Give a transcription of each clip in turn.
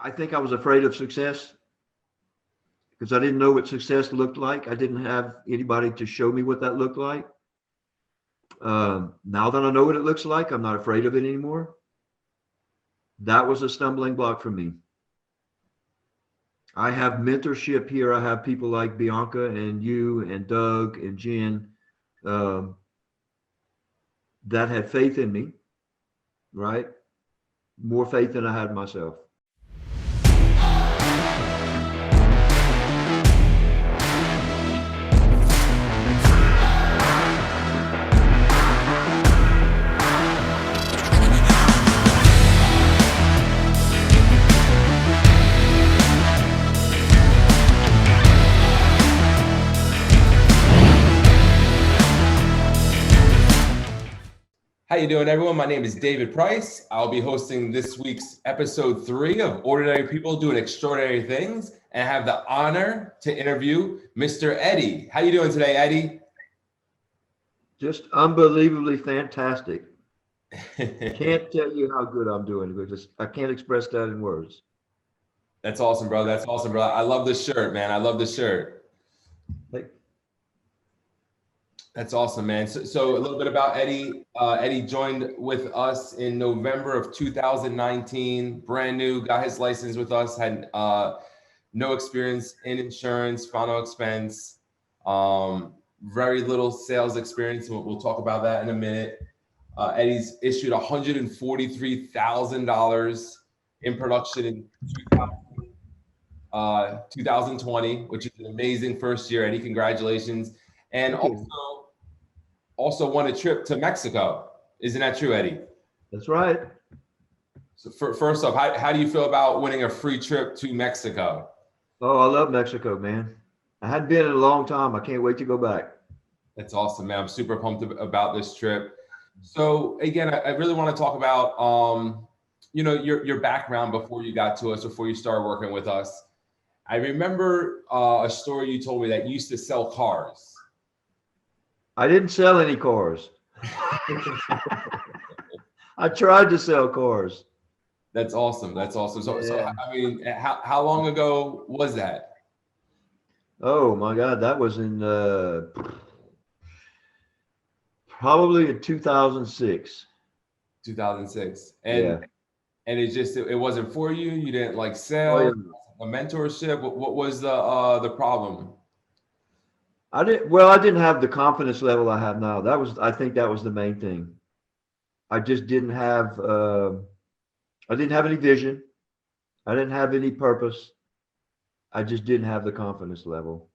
I think I was afraid of success because I didn't know what success looked like. I didn't have anybody to show me what that looked like. Now that I know what it looks like, I'm not afraid of it anymore. That was a stumbling block for me. I have mentorship here. I have people like Bianca and you and Doug and Jen um, that had faith in me, right? More faith than I had myself. How you doing, everyone? My name is David Price. I'll be hosting this week's episode 3 of Ordinary People Doing Extraordinary Things, and I have the honor to interview Mr. Eddie. How you doing today, Eddie? Just unbelievably fantastic. Can't tell you how good I'm doing because I can't express that in words. That's awesome, bro. That's awesome, bro. I love this shirt, man. I love this shirt. Like, That's awesome, man. So a little bit about Eddie. Eddie joined with us in November of 2019. Brand new, got his license with us, had no experience in insurance, final expense, very little sales experience. We'll talk about that in a minute. Eddie's issued $143,000 in production in 2020, which is an amazing first year. Eddie, congratulations. And also won a trip to Mexico. Isn't that true, Eddie? that's right. So first off, how do you feel about winning a free trip to Mexico? Oh, I love Mexico, man. I hadn't been in a long time. I can't wait to go back. That's awesome, man. I'm super pumped about this trip. So again, I really want to talk about, your background before you got to us, before you started working with us. I remember a story you told me that you used to sell cars. I didn't sell any cars. I tried to sell cars. That's awesome. That's awesome. So Yeah. I mean, how long ago was that? Oh my God, that was in probably in 2006. 2006. Yeah. And it wasn't for you. You didn't like Oh yeah. sales, a mentorship. What was the problem? I didn't have the confidence level I have now. I think that was the main thing. I just didn't have I didn't have any vision. I didn't have any purpose. I just didn't have the confidence level.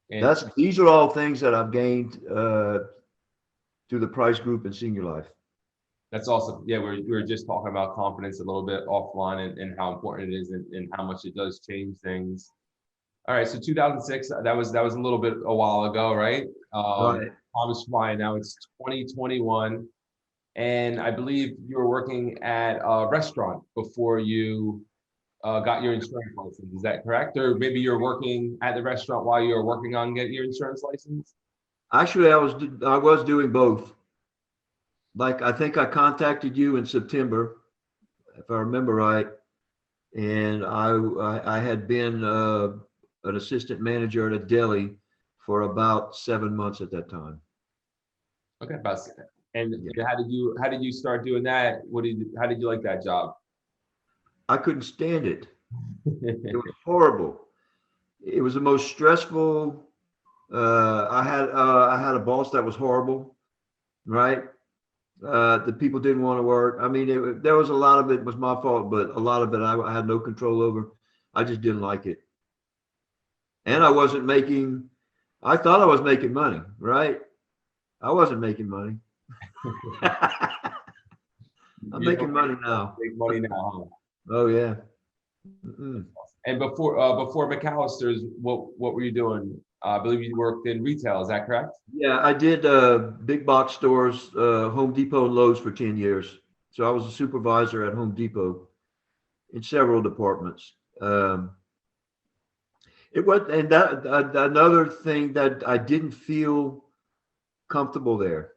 And These are all things that I've gained through the Price Group and Senior Life. that's awesome. Yeah, we were just talking about confidence a little bit offline and how important it is and how much it does change things. All right, so 2006, that was a little bit a while ago, right? Right. Time is flying now. It's 2021, and I believe you were working at a restaurant before you got your insurance license. Is that correct? Or maybe you're working at the restaurant while you were working on getting your insurance license? Actually, I was doing both. Like I think I contacted you in September, if I remember right, and I had been an assistant manager at a deli for about 7 months at that time. Okay, and Yeah. how did you start doing that? How did you like that job? I couldn't stand it. It was horrible. It was the most stressful. I had a boss that was horrible, right? The people didn't want to work. I mean, there was a lot of it was my fault, but a lot of it I had no control over. I just didn't like it. And I wasn't making, I thought I was making money, right? I wasn't making money. I'm You making don't money now. make money now, huh? Oh yeah. Mm-mm. And before McAllister's, what were you doing? I believe you worked in retail. Is that correct? Yeah, I did big box stores, Home Depot and Lowe's for 10 years. So I was a supervisor at Home Depot in several departments. It was, and that another thing that I didn't feel comfortable there.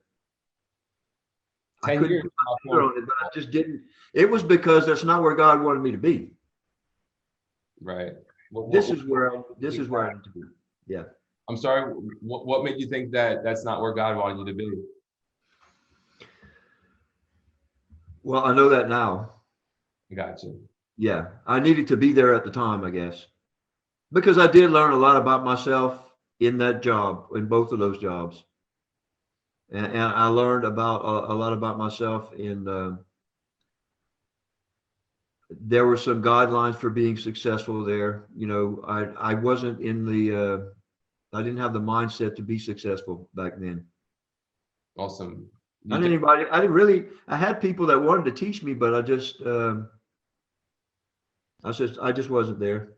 I 10 couldn't years. put my finger on it, but I just didn't. It was because that's not where God wanted me to be. Right. This is where I need to be. Yeah. I'm sorry. What made you think that that's not where God wanted you to be? Well, I know that now. Gotcha. Yeah. I needed to be there at the time, I guess, because I did learn a lot about myself in that job, in both of those jobs. And I learned about a lot about myself in, there were some guidelines for being successful there. You know, I wasn't in the, I didn't have the mindset to be successful back then. Awesome. I didn't anybody, I didn't really, I had people that wanted to teach me, but I just wasn't there.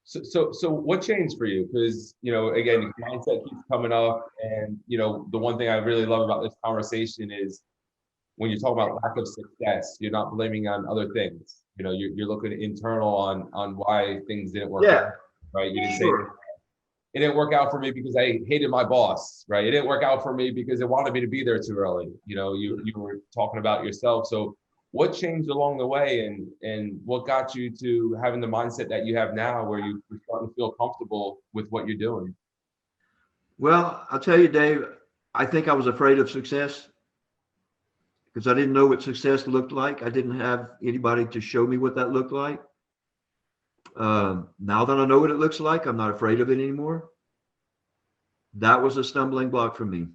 So what changed for you? Because, you know, again, mindset keeps coming up. And, you know, the one thing I really love about this conversation is when you talk about lack of success, you're not blaming on other things. You know, you're looking internal on why things didn't work out, Yeah, right? You didn't say sure. it didn't work out for me because I hated my boss, right? It didn't work out for me because it wanted me to be there too early. You know, you were talking about yourself. So what changed along the way, and what got you to having the mindset that you have now where you're starting to feel comfortable with what you're doing? Well, I'll tell you, Dave, I think I was afraid of success because I didn't know what success looked like. I didn't have anybody to show me what that looked like. Now that I know what it looks like, I'm not afraid of it anymore. That was a stumbling block for me.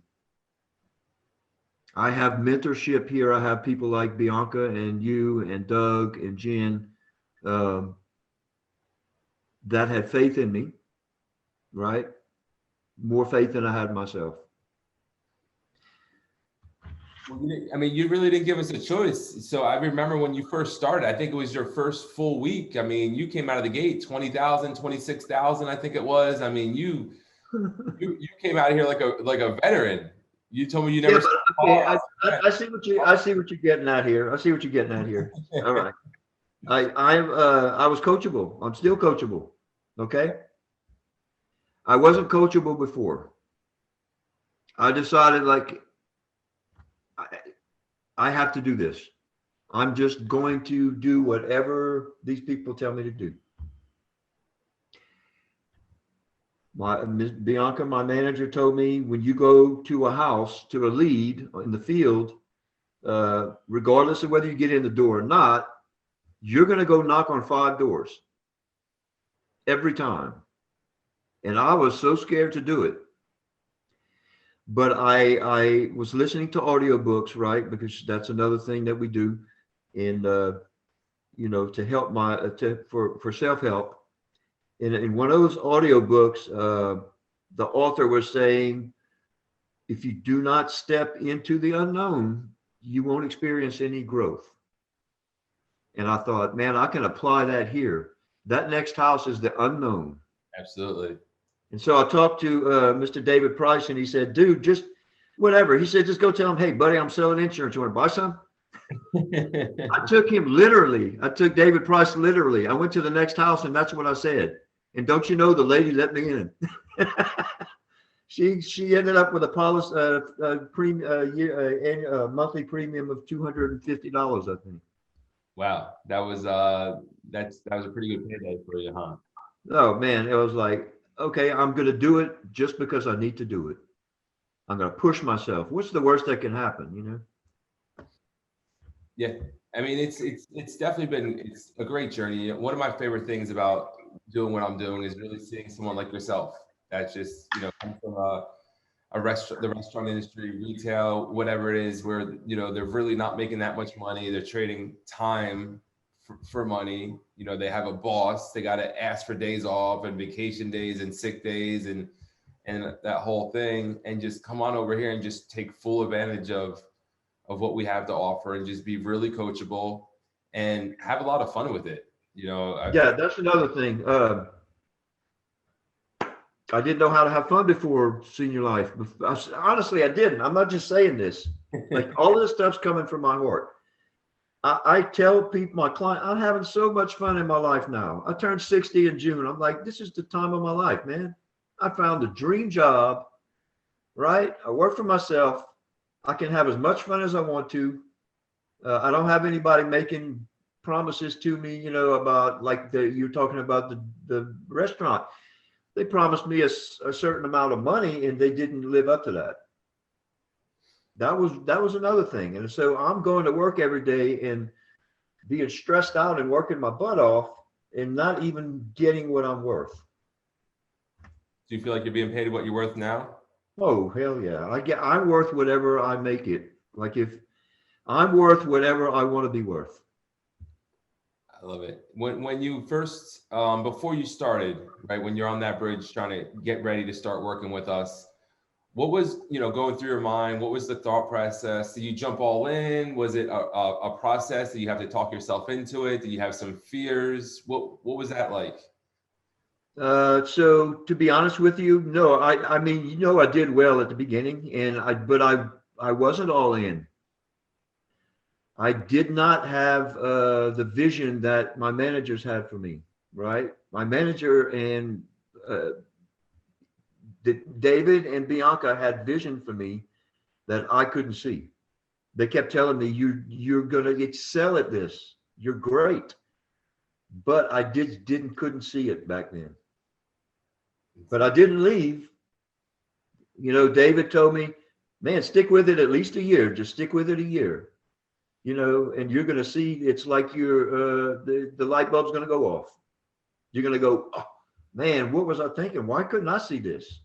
I have mentorship here. I have people like Bianca and you and Doug and Jen, um, that had faith in me, right? More faith than I had myself. Well, I mean, you really didn't give us a choice. So I remember when you first started, I think it was your first full week. I mean, you came out of the gate, 20,000, 26,000, I think it was. I mean, you came out of here like a veteran. You told me you Yeah, never but saw okay, a I see what you're getting at here. I see what you're getting at here. All right. I was coachable. I'm still coachable. Okay. I wasn't coachable before. I decided like I, I have to do this. I'm just going to do whatever these people tell me to do. My Ms. Bianca, my manager, told me when you go to a house to a lead in the field, regardless of whether you get in the door or not, you're going to go knock on 5 doors every time. And I was so scared to do it. But I was listening to audiobooks, right? Because that's another thing that we do in, you know, to help for self-help. In one of those audiobooks, the author was saying, if you do not step into the unknown, you won't experience any growth. And I thought, man, I can apply that here. That next house is the unknown. Absolutely. And so I talked to Mr. David Price, and he said, dude, just whatever. He said, just go tell him, hey, buddy, I'm selling insurance. You want to buy some? I took him literally. I took David Price literally. I went to the next house, and that's what I said. And don't you know, the lady let me in. She ended up with a policy monthly premium of $250, I think. Wow, that was that was a pretty good payday for you, huh? Oh man, it was like, okay, I'm gonna do it just because I need to do it. I'm gonna push myself. What's the worst that can happen, you know? Yeah, I mean, it's definitely been it's a great journey. One of my favorite things about doing what I'm doing is really seeing someone like yourself that's just, you know, come from a restaurant, the restaurant industry, retail, whatever it is, where, you know, they're really not making that much money. They're trading time for money. You know, they have a boss. They got to ask for days off and vacation days and sick days and that whole thing, and just come on over here and just take full advantage of what we have to offer and just be really coachable and have a lot of fun with it. You know, Yeah, that's another thing. I didn't know how to have fun before senior life. Honestly, I didn't. I'm not just saying this. Like all this stuff's coming from my heart. I tell people, my client, I'm having so much fun in my life now. I turned 60 in June. I'm like, this is the time of my life, man. I found a dream job, right? I work for myself. I can have as much fun as I want to. I don't have anybody making promises to me, about like you're talking about the restaurant. They promised me a certain amount of money and they didn't live up to that. That was another thing. And so I'm going to work every day and being stressed out and working my butt off and not even getting what I'm worth. Do you feel like you're being paid what you're worth now? Oh, hell yeah. I'm worth whatever I make it. Like if I'm worth whatever I want to be worth. I love it. When you first, before you started, right, when you're on that bridge trying to get ready to start working with us, what was, going through your mind? What was the thought process? Did you jump all in? Was it a process? Did you have to talk yourself into it? Did you have some fears? What was that like? So to be honest with you, no, I mean, I did well at the beginning but I wasn't all in. I did not have the vision that my managers had for me, right? My manager and David and Bianca had vision for me that I couldn't see. They kept telling me, you're going to excel at this. You're great. But I couldn't see it back then. But I didn't leave. David told me, man, stick with it at least a year. Just stick with it a year. And you're going to see it's like the light bulb's going to go off. You're going to go, oh, man, what was I thinking? Why couldn't I see this?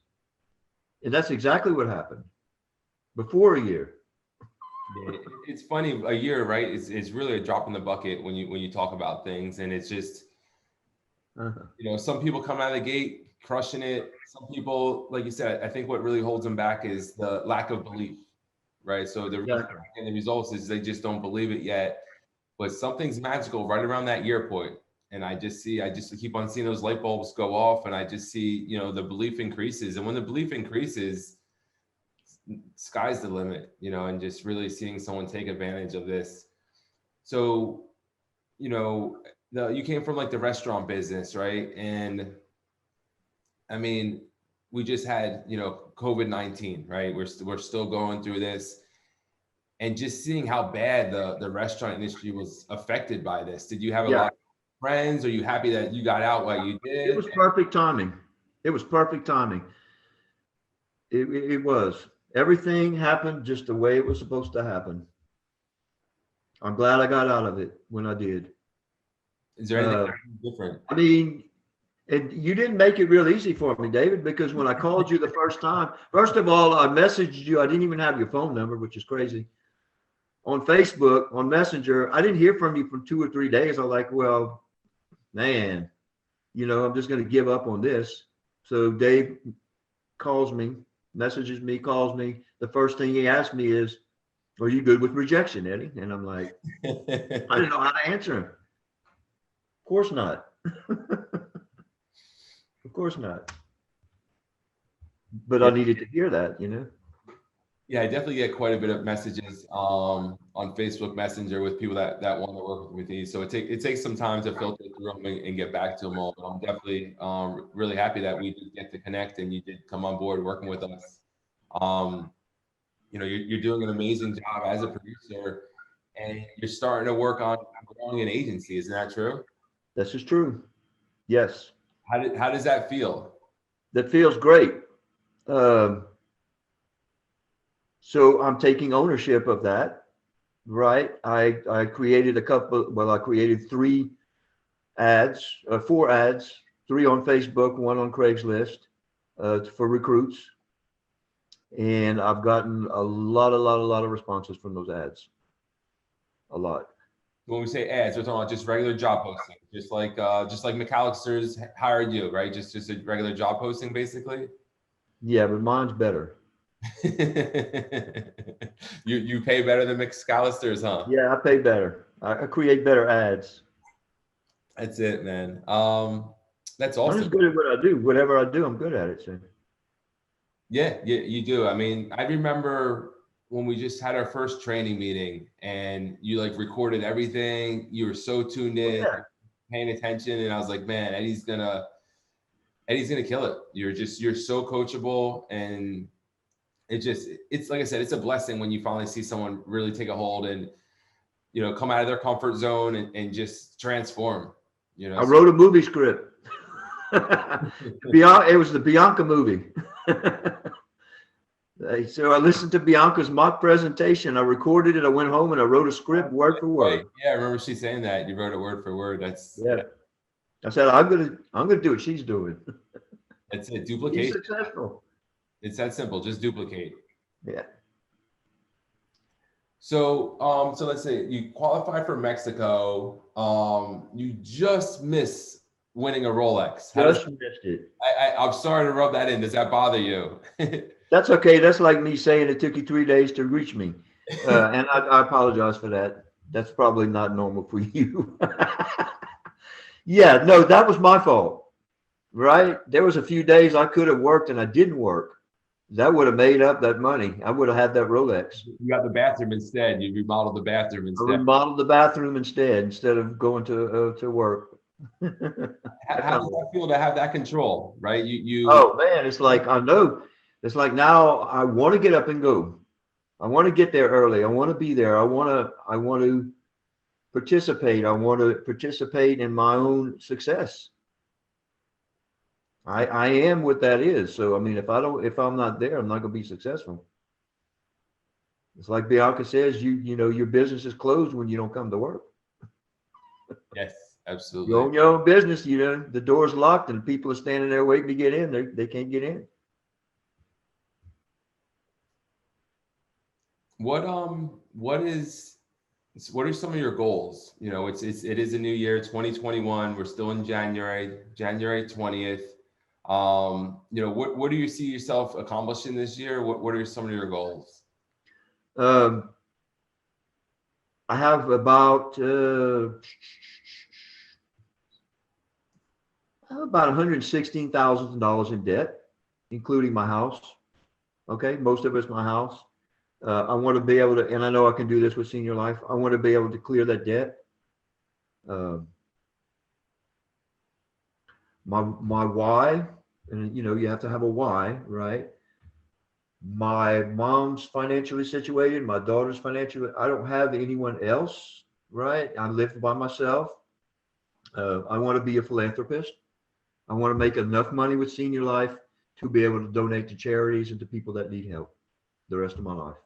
And that's exactly what happened before a year. It's funny, a year, right? It's really a drop in the bucket when you talk about things, and it's just, some people come out of the gate crushing it. Some people, like you said, I think what really holds them back is the lack of belief, right? So the results is they just don't believe it yet. But something's magical right around that year point. And I just keep on seeing those light bulbs go off, and I just see, the belief increases. And when the belief increases, sky's the limit, and just really seeing someone take advantage of this. So, you came from like the restaurant business, right? And I mean, we just had, COVID-19, right? We're still going through this. And just seeing how bad the restaurant industry was affected by this. Did you have a lot of friends? Are you happy that you got out while you did? It was perfect timing. It was perfect timing. It was. Everything happened just the way it was supposed to happen. I'm glad I got out of it when I did. Is there anything different? I mean, and you didn't make it real easy for me, David, because when I called you the first time, first of all, I messaged you. I didn't even have your phone number, which is crazy. On Facebook, on Messenger, I didn't hear from you for 2 or 3 days. I was like, well, man, I'm just going to give up on this. So Dave calls me, messages me, calls me. The first thing he asked me is, are you good with rejection, Eddie? And I'm like, I didn't know how to answer him. Of course not. Of course not. But I needed to hear that, Yeah, I definitely get quite a bit of messages on Facebook Messenger with people that want to work with me. So it takes some time to filter through them and get back to them all. But I'm definitely really happy that we did get to connect and you did come on board working with us. You're doing an amazing job as a producer, and you're starting to work on growing an agency. Isn't that true? This is true. Yes. How does that feel? That feels great. So I'm taking ownership of that, right? I created I created 3 ads, 4 ads, 3 on Facebook, 1 on Craigslist for recruits. And I've gotten a lot of responses from those ads. A lot. When we say ads, we're talking about just regular job posting, just like McAllister's hired you, right? Just a regular job posting, basically. Yeah, but mine's better. You pay better than McAllister's, huh? Yeah, I pay better. I create better ads. That's it, man. That's I'm awesome. just good at what I do. Whatever I do, I'm good at it. So. Yeah, you do. I mean, I remember when we just had our first training meeting and you like recorded everything. You were so tuned in, paying attention, and I was like, man, Eddie's gonna kill it. You're so coachable, and it's like I said, it's a blessing when you finally see someone really take a hold and, come out of their comfort zone and just transform, I so wrote a movie script. It was the Bianca movie. So I listened to Bianca's mock presentation. I recorded it. I went home and I wrote a script word for right. word. Yeah, I remember she saying that. You wrote it word for word. Yeah. I said, I'm gonna do what she's doing. That's it. She's Duplication. successful. It's that simple. Just duplicate. Yeah. So, so let's say you qualify for Mexico. You just miss winning a Rolex. Just missed it. I'm sorry to rub that in. Does that bother you? That's okay. That's like me saying it took you 3 days to reach me. And I apologize for that. That's probably not normal for you. Yeah, no, that was my fault, right? There was a few days I could have worked and I didn't work. That would have made up that money. I would have had that Rolex. You got the bathroom instead. You remodeled the bathroom I instead. remodeled the bathroom instead of going to work. How does that feel to have that control, right? Oh man, it's like I know. It's like now I want to get up and go. I want to get there early. I want to be there. I want to participate. I want to participate in my own success. I am what that is. So I mean, if I'm not there, I'm not going to be successful. It's like Bianca says, you know, your business is closed when you don't come to work. Yes, absolutely. You own your own business, you know, the door's locked and people are standing there waiting to get in. They can't get in. What are some of your goals? It is a new year, 2021. We're still in January 20th. What do you see yourself accomplishing this year? What are some of your goals? I have about $116,000 in debt, including my house. Okay, most of it's my house. I want to be able to, and I know I can do this with Senior Life. I want to be able to clear that debt. My why, and you know, you have to have a why, right? My mom's financially situated. My daughter's financially. I don't have anyone else, right? I live by myself. I want to be a philanthropist. I want to make enough money with Senior Life to be able to donate to charities and to people that need help the rest of my life.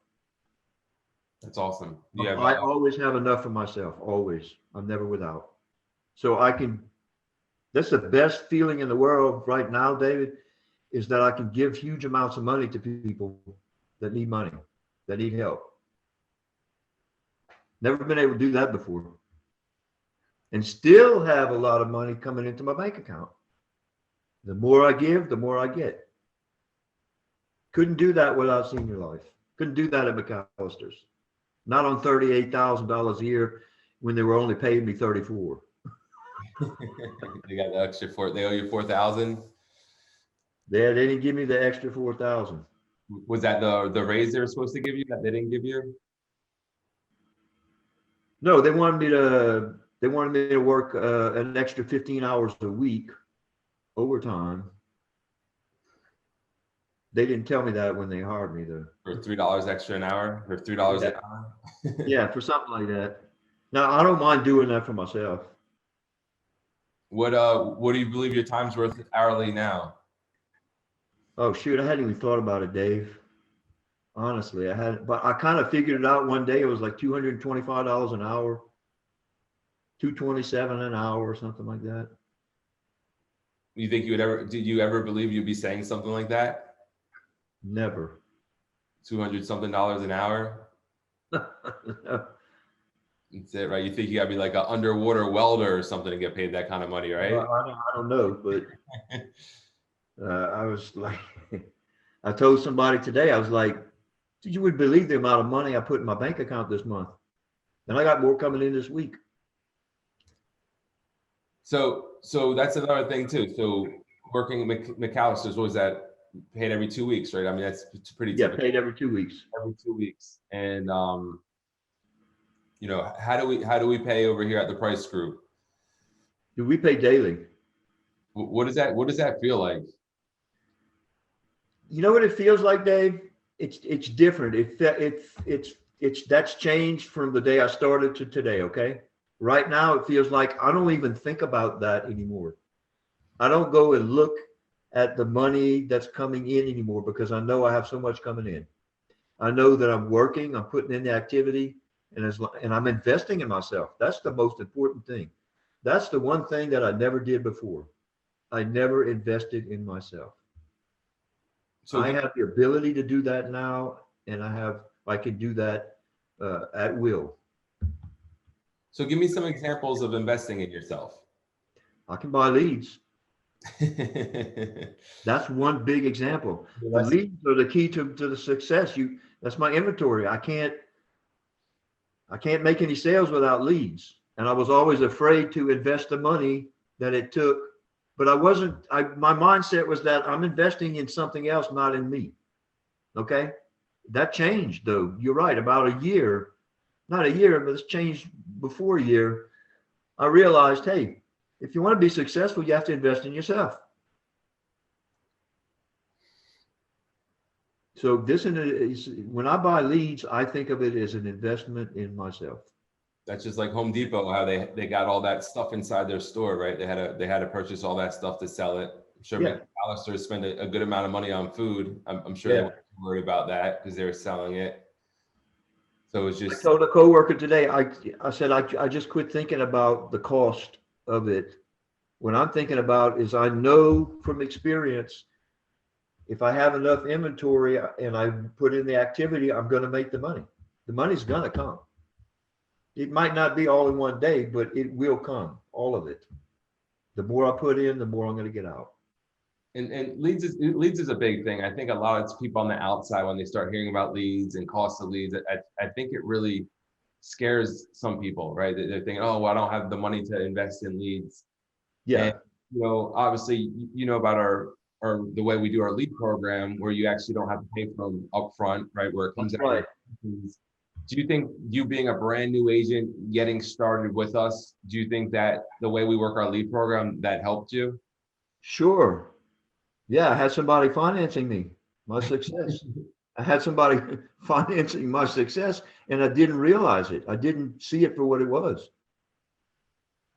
That's awesome. I always have enough for myself, always. I'm never without. So that's the best feeling in the world right now, David, is that I can give huge amounts of money to people that need money, that need help. Never been able to do that before. And still have a lot of money coming into my bank account. The more I give, the more I get. Couldn't do that without Senior Life. Couldn't do that at McAllister's. Not on $38,000 a year when they were only paying me $34,000. They got the extra they owe you 4,000. They didn't give me the extra 4,000. Was that the raise they were supposed to give you that they didn't give you? No, they wanted me to work an extra 15 hours a week overtime. They didn't tell me that when they hired me though. For $3 extra an hour, or $3 an hour? Yeah, for something like that. Now I don't mind doing that for myself. What do you believe your time's worth hourly now? Oh shoot, I hadn't even thought about it, Dave. Honestly, I hadn't, but I kind of figured it out one day. It was like $225 an hour, $227 an hour or something like that. You think did you ever believe you'd be saying something like that? Never. 200 something dollars an hour? That's it, right? You think you gotta be like an underwater welder or something to get paid that kind of money, right? I don't know, but I was like, I told somebody today, I was like, you would believe the amount of money I put in my bank account this month. And I got more coming in this week. So that's another thing too. So working at McAllister's, what was that? Paid every 2 weeks, right? I mean, that's pretty typical. Paid every 2 weeks. Every 2 weeks. And how do we pay over here at the Price Group? Do we pay daily? What does that feel like? You know what it feels like, Dave? it's different. That's changed from the day I started to today. Okay. Right now, it feels like I don't even think about that anymore. I don't go and look at the money that's coming in anymore because I know I have so much coming in. I know that I'm working, I'm putting in the activity, and I'm investing in myself. That's the most important thing. That's the one thing that I never did before. I never invested in myself. So I have the ability to do that now, and I can do that at will. so give me some examples of investing in yourself. I can buy leads. Yes. That's one big example. The leads are the key to the success. That's my inventory. I can't make any sales without leads. And I was always afraid to invest the money that it took. But my mindset was that I'm investing in something else, not in me. Okay. That changed though. You're right. About a year, not a year, but it's changed before a year. I realized, hey, if you want to be successful, you have to invest in yourself. So when I buy leads, I think of it as an investment in myself. That's just like Home Depot, how they got all that stuff inside their store, right? They had to purchase all that stuff to sell it. I'm sure Yeah. dollar stores spend a good amount of money on food. I'm sure they Yeah. weren't worried about that because they were selling it. So it's I just told a coworker today, I said, I just quit thinking about the cost of it. What I'm thinking about is I know from experience, if I have enough inventory and I put in the activity, I'm going to make the money. The money's going to come. It might not be all in one day, but it will come, all of it. The more I put in, the more I'm going to get out. and leads is a big thing. I think a lot of people on the outside, when they start hearing about leads and cost of leads, I think it really scares some people, right? They're thinking, oh, well, I don't have the money to invest in leads. Yeah. And obviously, about our the way we do our lead program, where you actually don't have to pay for them upfront, right? Where it comes That's out. right. Do you think you being a brand new agent getting started with us, do you think that the way we work our lead program that helped you? Sure. Yeah. I had somebody financing me, my success. I had somebody financing my success and I didn't realize it. I didn't see it for what it was.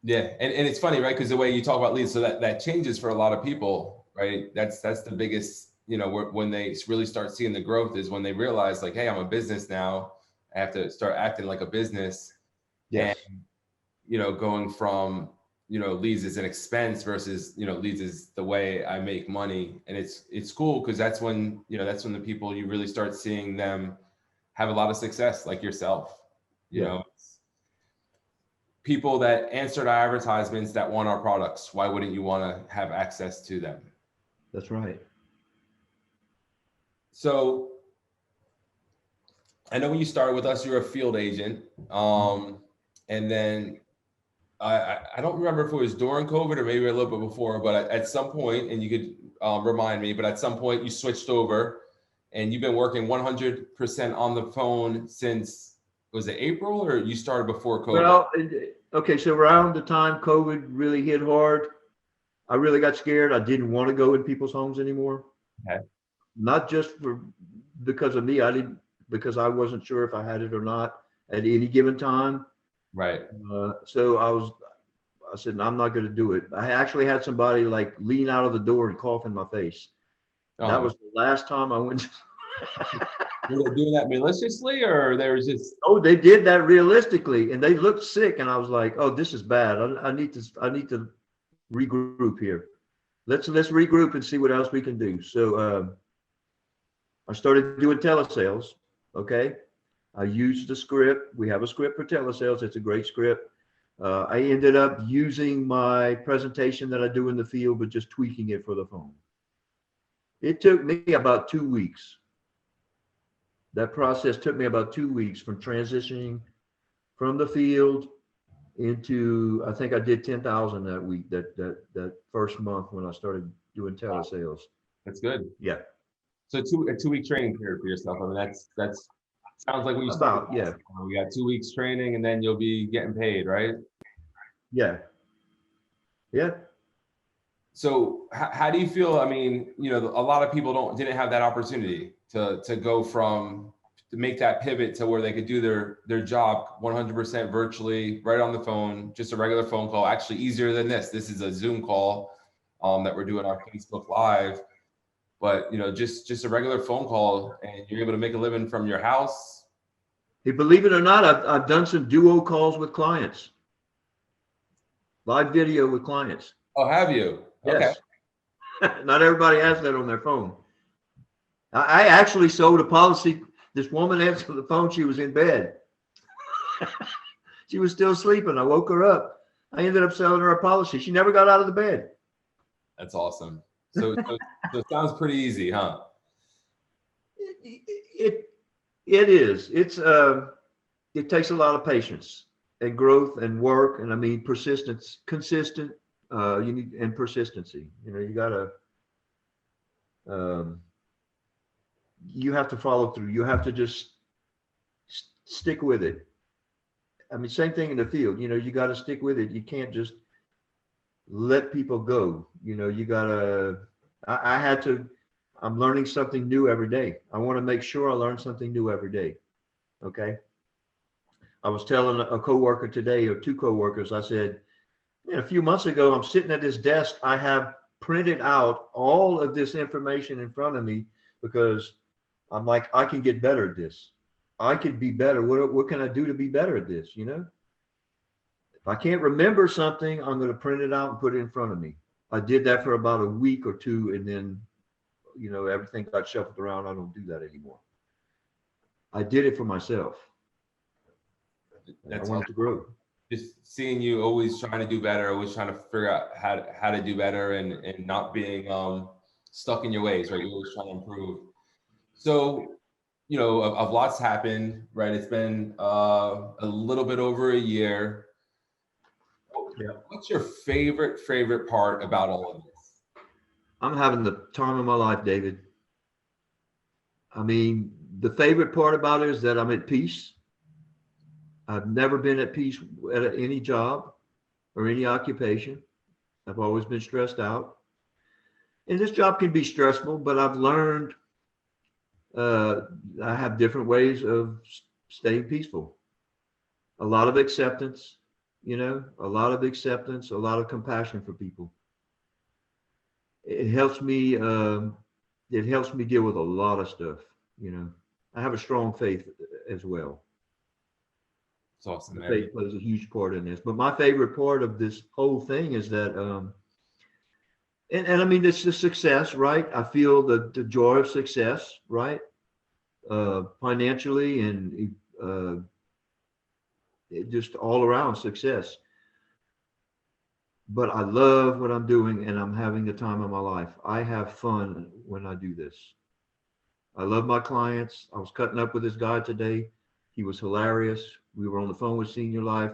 Yeah, and it's funny, right? Because the way you talk about leads, so that changes for a lot of people, right? That's the biggest, when they really start seeing the growth is when they realize like, hey, I'm a business now. I have to start acting like a business. And Yes. going from leads is an expense versus leads is the way I make money. And it's cool because that's when the people you really start seeing them have a lot of success, like yourself. Yeah. People that answer to advertisements that want our products, why wouldn't you want to have access to them? That's right. So I know when you started with us, you're a field agent. And then I don't remember if it was during COVID or maybe a little bit before, but at some point, and you could remind me, but at some point you switched over and you've been working 100% on the phone since, was it April or you started before COVID? Well, okay. So around the time COVID really hit hard, I really got scared. I didn't want to go in people's homes anymore. Okay. Not just because of me. Because I wasn't sure if I had it or not at any given time. Right. So I said, no, I'm not going to do it. I actually had somebody like lean out of the door and cough in my face. That was the last time I went. Were they doing that maliciously or they were just? Oh, they did that realistically, and they looked sick, and I was like, "Oh, this is bad. I need to regroup here. Let's regroup and see what else we can do." So I started doing telesales. Okay, I used the script. We have a script for telesales. It's a great script. I ended up using my presentation that I do in the field, but just tweaking it for the phone. It took me about 2 weeks. That process took me about 2 weeks from transitioning from the field into, I think I did 10,000 that week, that first month when I started doing telesales. That's good. Yeah. So a 2 week training period for yourself. I mean, that's sounds like when you start. Yeah. We got 2 weeks training and then you'll be getting paid, right? Yeah. Yeah. So how do you feel? I mean, a lot of people didn't have that opportunity to go from to make that pivot to where they could do their job 100% virtually, right on the phone, just a regular phone call. Actually, easier than this. This is a Zoom call that we're doing our Facebook Live, but just a regular phone call, and you're able to make a living from your house. Hey, believe it or not, I've done some duo calls with clients, live video with clients. Oh, have you? Okay. Yes. Not everybody has that on their phone. I actually sold a policy. This woman answered the phone. She was in bed. She was still sleeping. I woke her up. I ended up selling her a policy. She never got out of the bed. That's awesome. So it sounds pretty easy, huh? It is. It takes a lot of patience and growth and work, and I mean persistence, consistent. You need and persistency. You gotta. You have to follow through. You have to just stick with it. I mean, same thing in the field. You got to stick with it. You can't just let people go. You gotta. I had to. I'm learning something new every day. I want to make sure I learn something new every day. Okay. I was telling a coworker today, or two coworkers. I said, a few months ago, I'm sitting at this desk. I have printed out all of this information in front of me because I'm like, I can get better at this. I could be better. What can I do to be better at this? If I can't remember something, I'm going to print it out and put it in front of me. I did that for about a week or two, and then, everything got shuffled around. I don't do that anymore. I did it for myself. That's I wanted to grow. Just seeing you always trying to do better, always trying to figure out how to do better, and not being stuck in your ways, right? You're always trying to improve. So, of lots happened, right? It's been a little bit over a year. Yeah. What's your favorite part about all of this? I'm having the time of my life, David. I mean, the favorite part about it is that I'm at peace. I've never been at peace at any job or any occupation. I've always been stressed out. And this job can be stressful, but I've learned I have different ways of staying peaceful. A lot of acceptance, a lot of acceptance, a lot of compassion for people. It helps me. It helps me deal with a lot of stuff. I have a strong faith as well. It's awesome, man. Faith plays a huge part in this. But my favorite part of this whole thing is that, and I mean, it's the success, right? I feel the joy of success, right? Financially and just all around success. But I love what I'm doing, and I'm having the time of my life. I have fun when I do this. I love my clients. I was cutting up with this guy today. He was hilarious. We were on the phone with Senior Life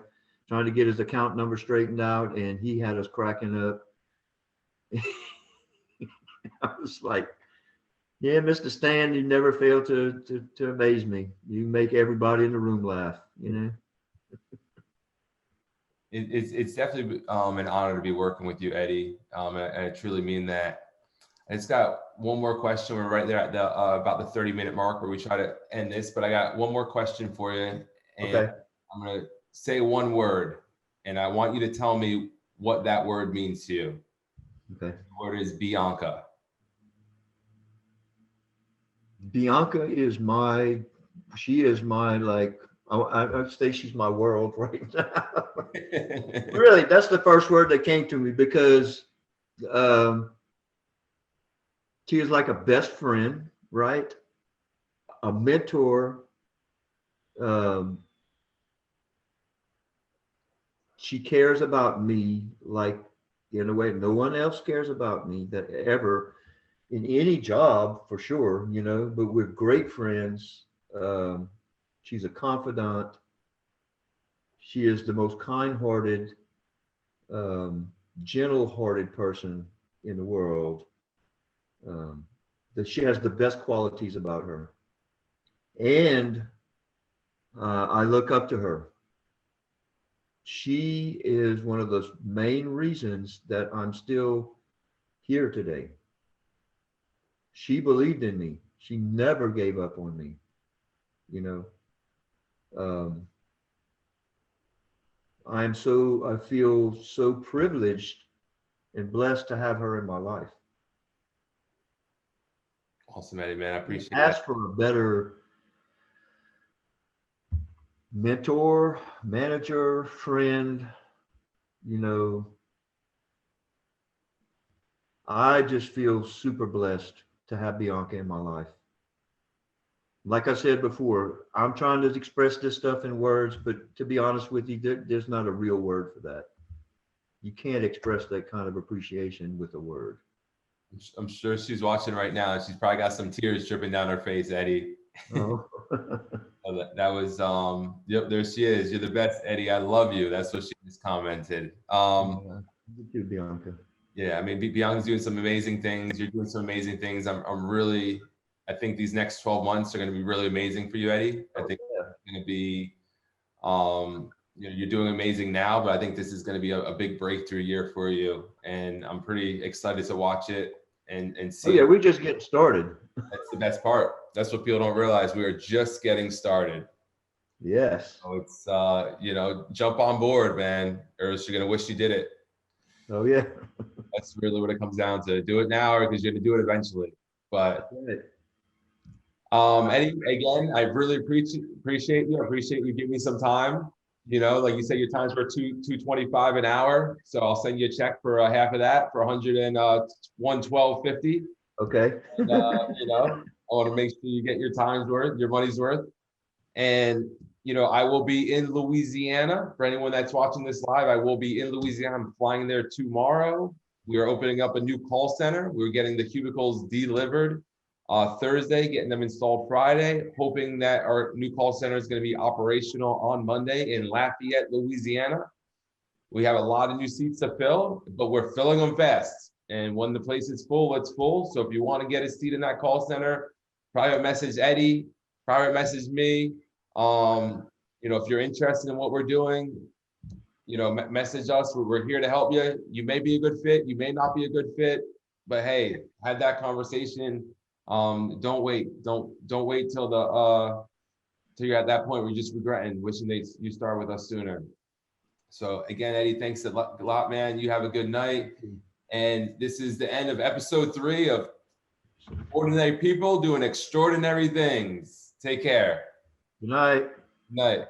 trying to get his account number straightened out, and he had us cracking up. I was like, yeah, Mr. Stan, you never fail to amaze me. You make everybody in the room laugh, It's definitely an honor to be working with you, Eddie, and I truly mean that. I just got one more question. We're right there at the about the 30-minute mark where we try to end this, but I got one more question for you, and Okay. I'm going to say one word, and I want you to tell me what that word means to you. Okay. The word is Bianca. Bianca is she is my, like, I'd say she's my world right now. Really, that's the first word that came to me because she is like a best friend, right? A mentor. She cares about me like in a way no one else cares about me that ever in any job for sure, but we're great friends. She's a confidant. She is the most kind-hearted, gentle-hearted person in the world. That she has the best qualities about her. And I look up to her. She is one of the main reasons that I'm still here today. She believed in me. She never gave up on me, you know. I feel so privileged and blessed to have her in my life. Awesome, Eddie, man. I appreciate that. Ask for a better mentor, manager, friend, you know. I just feel super blessed to have Bianca in my life. Like I said before, I'm trying to express this stuff in words, but to be honest with you, there's not a real word for that. You can't express that kind of appreciation with a word. I'm sure she's watching right now. She's probably got some tears dripping down her face, Eddie. Oh. That was yep, there she is. You're the best, Eddie. I love you. That's what she just commented. You too, Bianca. Yeah, I mean, Bianca's doing some amazing things. You're doing some amazing things. I'm really, I think these next 12 months are going to be really amazing for you, Eddie. I think it's going to be, you know, you're doing amazing now, but I think this is going to be a big breakthrough year for you. And I'm pretty excited to watch it and see. Oh, yeah, we're just getting started. That's the best part. That's what people don't realize. We are just getting started. Yes. So it's, you know, jump on board, man, or else you're going to wish you did it. Oh, yeah. That's really what it comes down to. Do it now, or because you're going to do it eventually. But Eddie, again, I really appreciate you. I appreciate you giving me some time. You know, like you said, your time's for $225 an hour. So I'll send you a check for half of that for $112.50. Okay. And, you know, I want to make sure you get your time's worth, your money's worth. And, you know, I will be in Louisiana. For anyone that's watching this live, I will be in Louisiana. I'm flying there tomorrow. We are opening up a new call center. We're getting the cubicles delivered Thursday, getting them installed Friday, hoping that our new call center is going to be operational on Monday in Lafayette, Louisiana. We have a lot of new seats to fill, but we're filling them fast. And when the place is full, it's full. So if you want to get a seat in that call center, private message Eddie, private message me. You know, if you're interested in what we're doing, you know, message us. We're here to help you. You may be a good fit. You may not be a good fit, but hey, have that conversation. Don't wait. Don't wait till till you're at that point where you're just regretting, wishing you start with us sooner. So again, Eddie, thanks a lot, man. You have a good night. And this is the end of episode 3 of Ordinary People Doing Extraordinary Things. Take care. Good night. Good night.